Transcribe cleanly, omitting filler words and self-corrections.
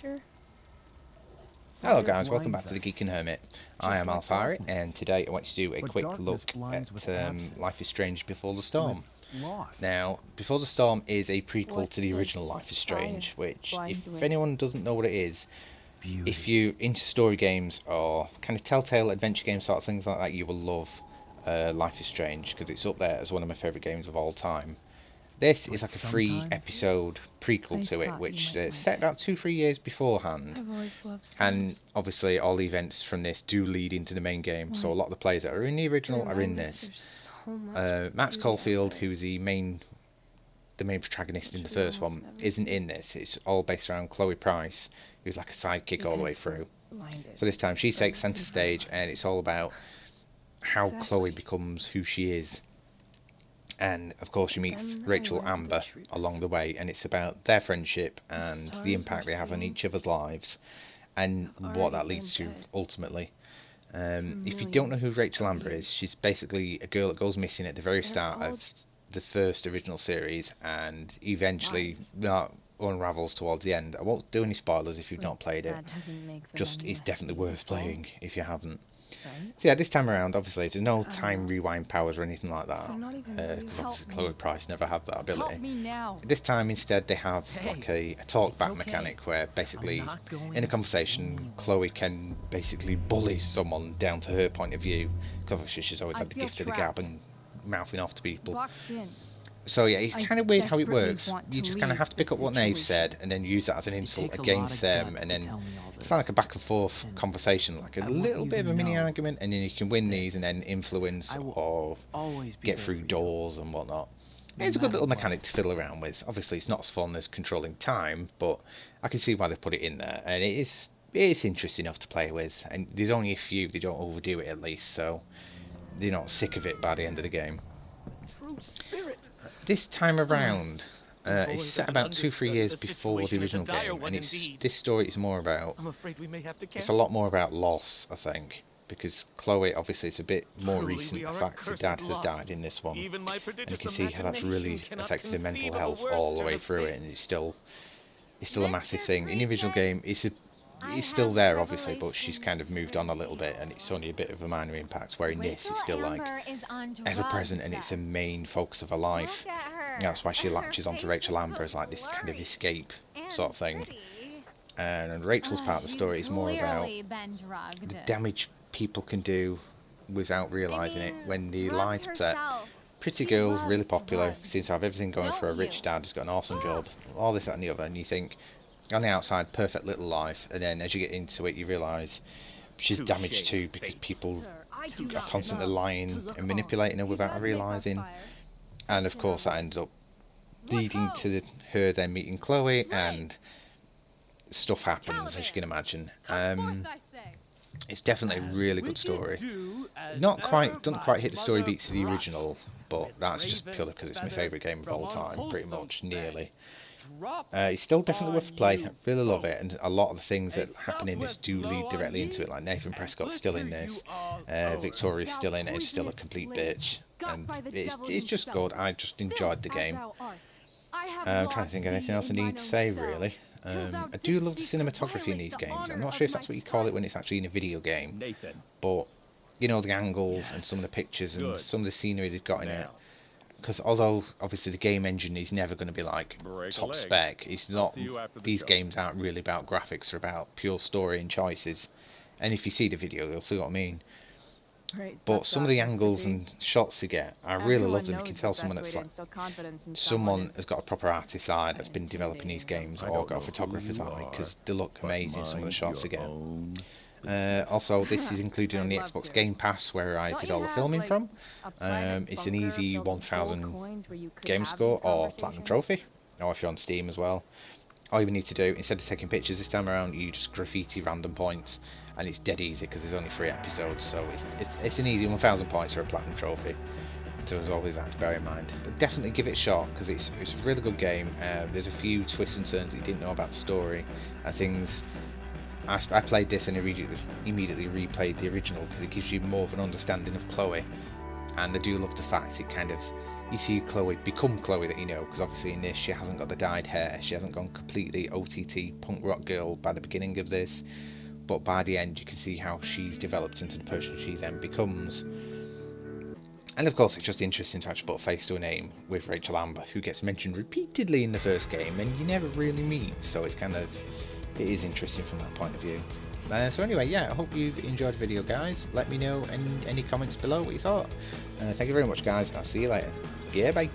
future? Hello guys, welcome back to the Geek and Hermit. I am Alfari, and today I want to do a quick look at Life is Strange Before the Storm. Now, Before the Storm is a prequel to the original Life is Strange, which, if anyone doesn't know what it is, if you're into story games or kind of telltale adventure games, sort of things like that, you will love Life is Strange, because it's up there as one of my favourite games of all time. This is like a 3-episode prequel to it, which is set about 2-3 years beforehand. And obviously all the events from this do lead into the main game, so a lot of the players that are in the original are in this. Max Caulfield, who is the main protagonist in the first one, isn't in this. It's all based around Chloe Price, who's like a sidekick all the way through. So this time she takes centre stage, and it's all about how Chloe becomes who she is. And of course she meets Rachel Amber along the way, and it's about their friendship and the impact they have on each other's lives and what that leads to ultimately. If you don't know who Rachel Amber is, she's basically a girl that goes missing at the very start of the first original series and eventually unravels towards the end. I won't do any spoilers if you've not played it. Just, it's definitely worth playing if you haven't. So yeah, this time around, obviously, there's no time rewind powers or anything like that, because obviously Chloe Price never had that ability. This time, instead, they have like a talk-back mechanic where basically, in a conversation, Chloe can basically bully someone down to her point of view, because obviously she's always had the gift of the gab and mouthing off to people. So yeah, it's kind of weird how it works. You just kind of have to pick up what they've said and then use that as an insult against them, and then it's like a back and forth conversation, like a little bit of a mini argument, and then you can win these and then influence or get through doors and whatnot. It's a good little mechanic to fiddle around with. Obviously it's not as fun as controlling time, but I can see why they put it in there, and it is interesting enough to play with, and there's only a few, they don't overdo it at least, so you're not sick of it by the end of the game. True spirit. This time around, it's set about 2-3 years before the original game, and this story is more about, it's a lot more about loss, I think, because Chloe, obviously it's a bit more recent, the fact her dad has died in this one, and you can see how that's really affected her mental health all the way through it, and it's still a massive thing. In the original game, it's still there obviously, but she's kind of moved on a little bit, and it's only a bit of a minor impact, where in this it's still like ever present, and it's a main focus of her life. That's why she latches onto Rachel Amber as like this kind of escape sort of thing. And Rachel's part of the story is more about the damage people can do without realising it when the lights set. Pretty girl, really popular, seems to have everything going for a rich dad, has got an awesome job, all this, that and the other, and you think, on the outside, perfect little life, and then as you get into it, you realise she's damaged too, because people are constantly lying and manipulating her without her realising. And of course, that ends up leading to her then meeting Chloe, and stuff happens, as you can imagine. It's definitely a really good story. Doesn't quite hit the story beats of the original, but that's just purely because it's my favourite game of all time, pretty much, nearly. It's still definitely worth a play. I really love it, and a lot of the things that happen in this do lead directly into it. Like Nathan Prescott's still in this, Victoria's still in it, is still a complete bitch, and it's just good. I just enjoyed the game. I'm trying to think of anything else I need to say really. I do love the cinematography in these games. I'm not sure if that's what you call it when it's actually in a video game, but you know, the angles and some of the pictures and some of the scenery they've got in it. Because although obviously the game engine is never going to be like top spec, it's not. These games aren't really about graphics; they're about pure story and choices. And if you see the video, you'll see what I mean. But some of the angles and shots you get, I really love them. You can tell someone that's like, someone has got a proper artist eye that's been developing these games, or got a photographer's eye, because they look amazing. Some of the shots they get. Also, this is included on the Xbox Game Pass, where I did all the filming from. It's an easy 1000 game score or platinum trophy, or if you're on Steam as well. All you need to do, instead of taking pictures this time around, you just graffiti random points, and it's dead easy because there's only 3 episodes, so it's an easy 1000 points for a platinum trophy. So there's always that to bear in mind. But definitely give it a shot, because it's a really good game. There's a few twists and turns that you didn't know about the story, and things. I played this and immediately replayed the original, because it gives you more of an understanding of Chloe, and I do love the fact it kind of, you see Chloe become Chloe that you know, because obviously in this she hasn't got the dyed hair, she hasn't gone completely OTT punk rock girl by the beginning of this, but by the end you can see how she's developed into the person she then becomes. And of course it's just interesting to actually put a face to a name with Rachel Amber, who gets mentioned repeatedly in the first game and you never really meet, so it's kind of, it is interesting from that point of view. So anyway, yeah, I hope you've enjoyed the video, guys. Let me know in any comments below what you thought. Thank you very much, guys. I'll see you later. Yeah, bye.